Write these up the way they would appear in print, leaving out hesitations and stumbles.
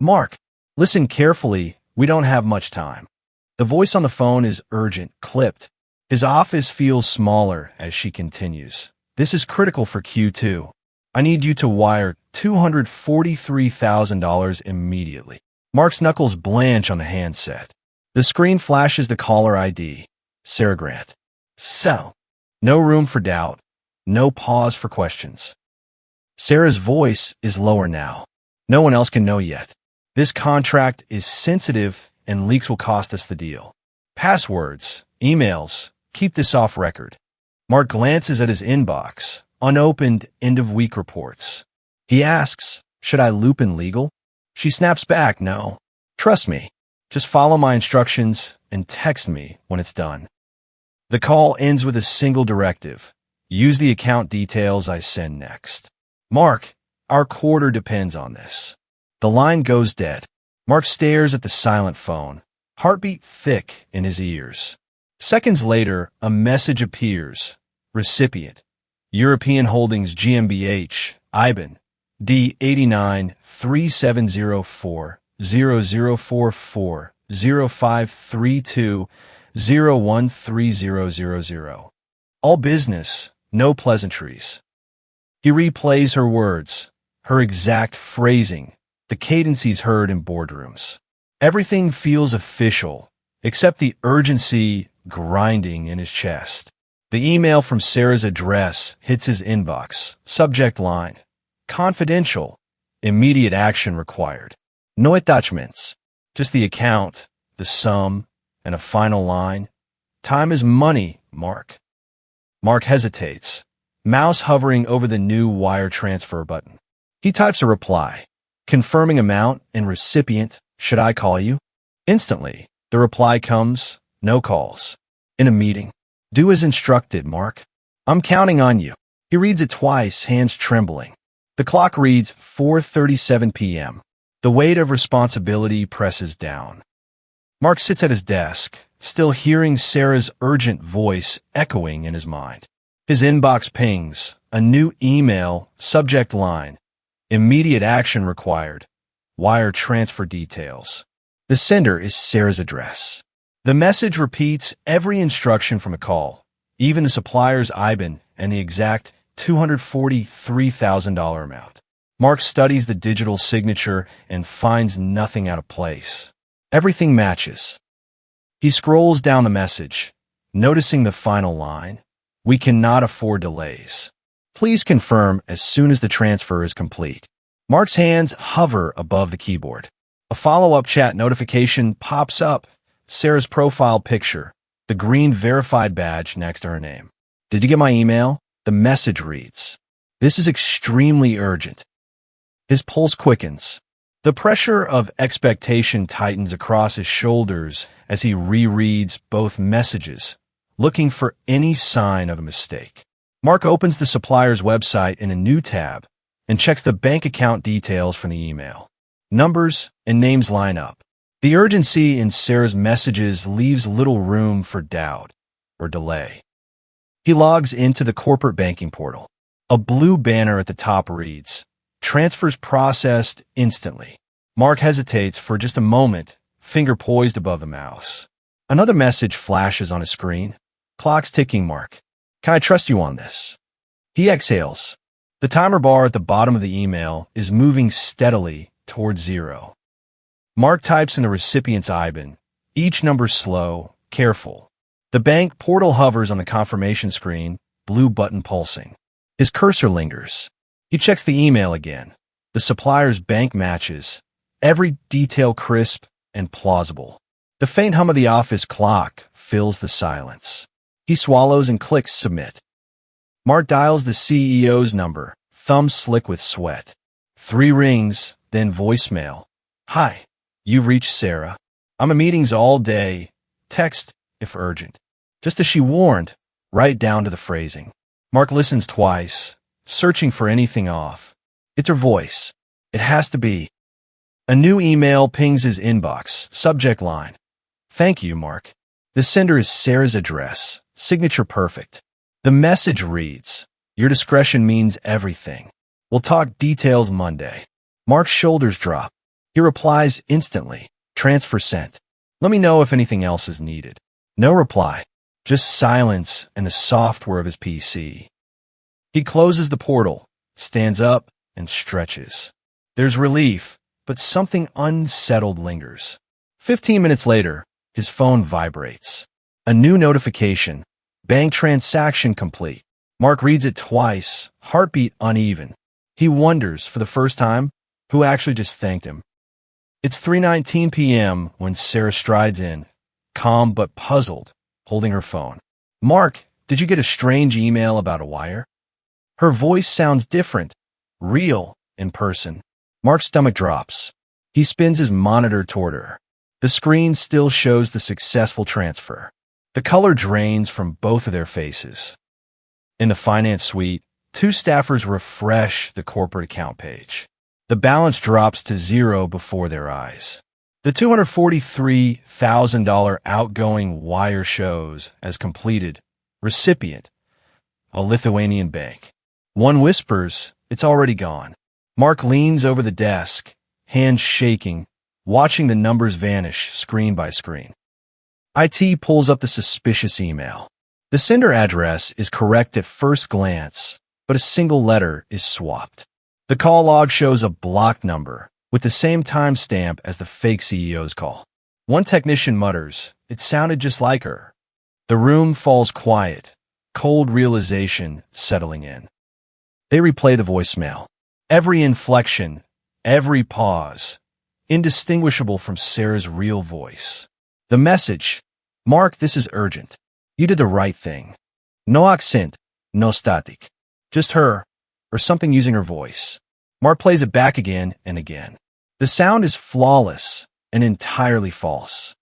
Mark, listen carefully. We don't have much time. The voice on the phone is urgent, clipped. His office feels smaller as she continues. This is critical for Q2. I need you to wire $243,000 immediately. Mark's knuckles blanch on the handset. The screen flashes the caller ID. Sarah Grant. So, no room for doubt. No pause for questions. Sarah's voice is lower now. No one else can know yet. This contract is sensitive and leaks will cost us the deal. Passwords, emails, keep this off record. Mark glances at his inbox, unopened end-of-week reports. He asks, should I loop in legal? She snaps back, no. Trust me. Just follow my instructions and text me when it's done. The call ends with a single directive. Use the account details I send next. Mark, our quarter depends on this. The line goes dead. Mark stares at the silent phone, heartbeat thick in his ears. Seconds later, a message appears. Recipient: European Holdings GmbH, IBAN, D89 3704 0044 0532 013000. All business, no pleasantries. He replays her words, her exact phrasing, the cadence he's heard in boardrooms. Everything feels official, except the urgency grinding in his chest. The email from Sarah's address hits his inbox. Subject line: confidential, immediate action required. No attachments, just the account, the sum, and a final line. Time is money, Mark. Mark hesitates, mouse hovering over the new wire transfer button. He types a reply, confirming amount and recipient. Should I call you? Instantly, the reply comes, no calls. In a meeting. Do as instructed, Mark. I'm counting on you. He reads it twice, hands trembling. The clock reads 4:37 p.m. The weight of responsibility presses down. Mark sits at his desk, still hearing Sarah's urgent voice echoing in his mind. His inbox pings, a new email, subject line: immediate action required. Wire transfer details. The sender is Sarah's address. The message repeats every instruction from a call, even the supplier's IBAN and the exact $243,000 amount. Mark studies the digital signature and finds nothing out of place. Everything matches. He scrolls down the message, noticing the final line: we cannot afford delays. Please confirm as soon as the transfer is complete. Mark's hands hover above the keyboard. A follow-up chat notification pops up. Sarah's profile picture, the green verified badge next to her name. Did you get my email? The message reads. This is extremely urgent. His pulse quickens. The pressure of expectation tightens across his shoulders as he rereads both messages, looking for any sign of a mistake. Mark opens the supplier's website in a new tab and checks the bank account details from the email. Numbers and names line up. The urgency in Sarah's messages leaves little room for doubt or delay. He logs into the corporate banking portal. A blue banner at the top reads, "Transfers processed instantly." Mark hesitates for just a moment, finger poised above the mouse. Another message flashes on his screen. "Clock's ticking, Mark. Can I trust you on this?" He exhales. The timer bar at the bottom of the email is moving steadily towards 0. Mark types in the recipient's IBAN, each number slow, careful. The bank portal hovers on the confirmation screen, blue button pulsing. His cursor lingers. He checks the email again. The supplier's bank matches, every detail crisp and plausible. The faint hum of the office clock fills the silence. He swallows and clicks submit. Mark dials the CEO's number, thumb slick with sweat. 3 rings, then voicemail. "Hi. You've reached Sarah. I'm in meetings all day. Text if urgent." Just as she warned, right down to the phrasing. Mark listens twice, searching for anything off. It's her voice. It has to be. A new email pings his inbox. Subject line: "Thank you, Mark." The sender is Sarah's address. Signature perfect. The message reads, "Your discretion means everything. We'll talk details Monday." Mark's shoulders drop. He replies instantly. Transfer sent. Let me know if anything else is needed. No reply. Just silence and the software of his PC. He closes the portal, stands up, and stretches. There's relief, but something unsettled lingers. 15 minutes later, his phone vibrates. A new notification. Bank transaction complete. Mark reads it twice, heartbeat uneven. He wonders, for the first time, who actually just thanked him. It's 3:19 p.m. when Sarah strides in, calm but puzzled, holding her phone. Mark, did you get a strange email about a wire? Her voice sounds different, real, in person. Mark's stomach drops. He spins his monitor toward her. The screen still shows the successful transfer. The color drains from both of their faces. In the finance suite, two staffers refresh the corporate account page. The balance drops to zero before their eyes. The $243,000 outgoing wire shows as completed. Recipient, a Lithuanian bank. One whispers, it's already gone. Mark leans over the desk, hands shaking, watching the numbers vanish screen by screen. IT pulls up the suspicious email. The sender address is correct at first glance, but a single letter is swapped. The call log shows a blocked number with the same timestamp as the fake CEO's call. One technician mutters, it sounded just like her. The room falls quiet, cold realization settling in. They replay the voicemail. Every inflection, every pause, indistinguishable from Sarah's real voice. The message, Mark, this is urgent. You did the right thing. No accent, no static. Just her, or something using her voice. Mark plays it back again and again. The sound is flawless and entirely false.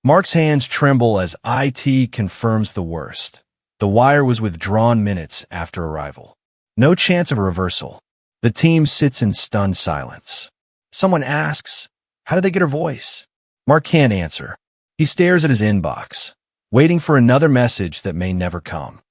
Mark's hands tremble as IT confirms the worst. The wire was withdrawn minutes after arrival. No chance of a reversal. The team sits in stunned silence. Someone asks, how did they get her voice? Mark can't answer. He stares at his inbox, waiting for another message that may never come.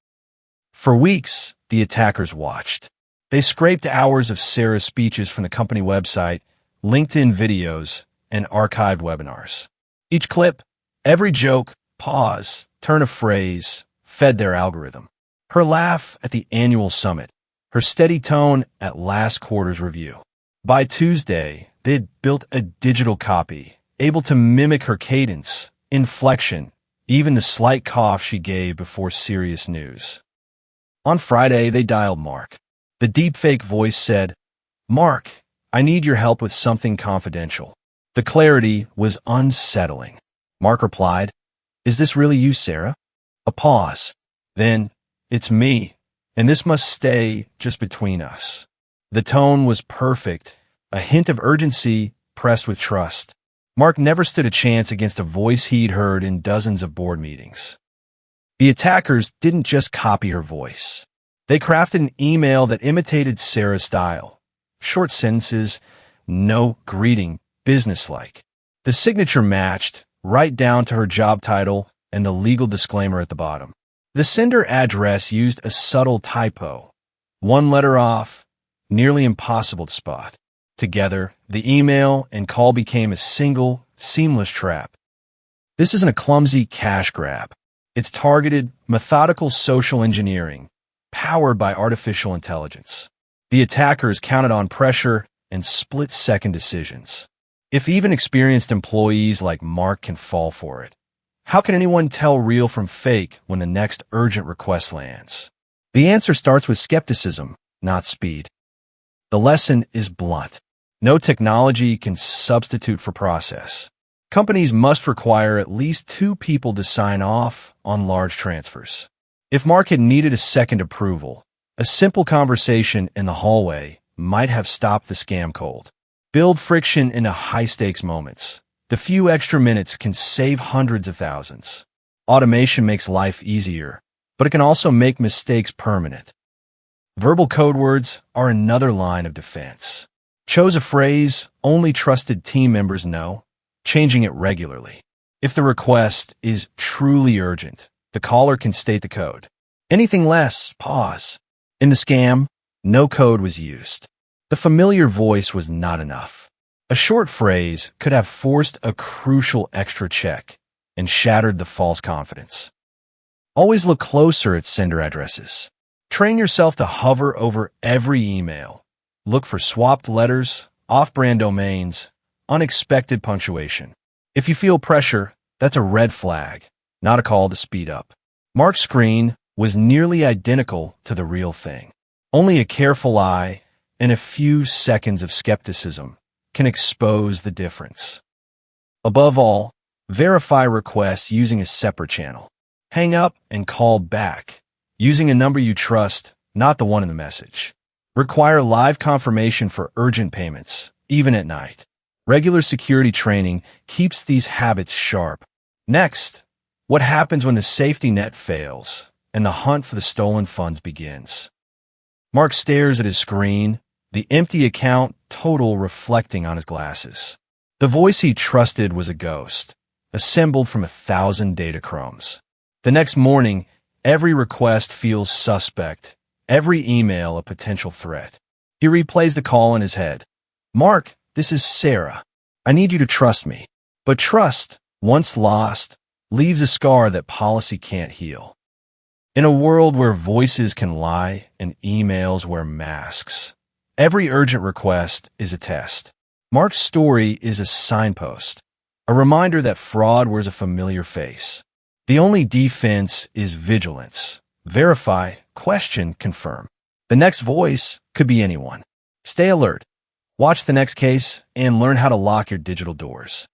For weeks, the attackers watched. They scraped hours of Sarah's speeches from the company website, LinkedIn videos, and archived webinars. Each clip, every joke, pause, turn of phrase, fed their algorithm. Her laugh at the annual summit, her steady tone at last quarter's review. By Tuesday, they'd built a digital copy, able to mimic her cadence, inflection, even the slight cough she gave before serious news. On Friday, they dialed Mark. The deepfake voice said, Mark, I need your help with something confidential. The clarity was unsettling. Mark replied, is this really you, Sarah? A pause. Then, it's me, and this must stay just between us. The tone was perfect, a hint of urgency pressed with trust. Mark never stood a chance against a voice he'd heard in dozens of board meetings. The attackers didn't just copy her voice. They crafted an email that imitated Sarah's style. Short sentences, no greeting, businesslike. The signature matched, right down to her job title and the legal disclaimer at the bottom. The sender address used a subtle typo. One letter off, nearly impossible to spot. Together, the email and call became a single, seamless trap. This isn't a clumsy cash grab. It's targeted, methodical social engineering, powered by artificial intelligence. The attackers counted on pressure and split-second decisions. If even experienced employees like Mark can fall for it, how can anyone tell real from fake when the next urgent request lands? The answer starts with skepticism, not speed. The lesson is blunt. No technology can substitute for process. Companies must require at least 2 people to sign off on large transfers. If Mark had needed a second approval, a simple conversation in the hallway might have stopped the scam cold. Build friction into high-stakes moments. The few extra minutes can save hundreds of thousands. Automation makes life easier, but it can also make mistakes permanent. Verbal code words are another line of defense. Chose a phrase only trusted team members know, changing it regularly. If the request is truly urgent, the caller can state the code. Anything less, pause. In the scam, no code was used. The familiar voice was not enough. A short phrase could have forced a crucial extra check and shattered the false confidence. Always look closer at sender addresses. Train yourself to hover over every email. Look for swapped letters, off-brand domains, unexpected punctuation. If you feel pressure, that's a red flag, not a call to speed up. Mark's screen was nearly identical to the real thing. Only a careful eye and a few seconds of skepticism can expose the difference. Above all, verify requests using a separate channel. Hang up and call back, using a number you trust, not the one in the message. Require live confirmation for urgent payments, even at night. Regular security training keeps these habits sharp. Next, what happens when the safety net fails and the hunt for the stolen funds begins? Mark stares at his screen, the empty account total reflecting on his glasses. The voice he trusted was a ghost, assembled from 1,000 data crumbs. The next morning, every request feels suspect, every email a potential threat. He replays the call in his head. Mark, this is Sarah. I need you to trust me. But trust, once lost, leaves a scar that policy can't heal. In a world where voices can lie and emails wear masks, every urgent request is a test. Mark's story is a signpost, a reminder that fraud wears a familiar face. The only defense is vigilance. Verify, question, confirm. The next voice could be anyone. Stay alert. Watch the next case and learn how to lock your digital doors.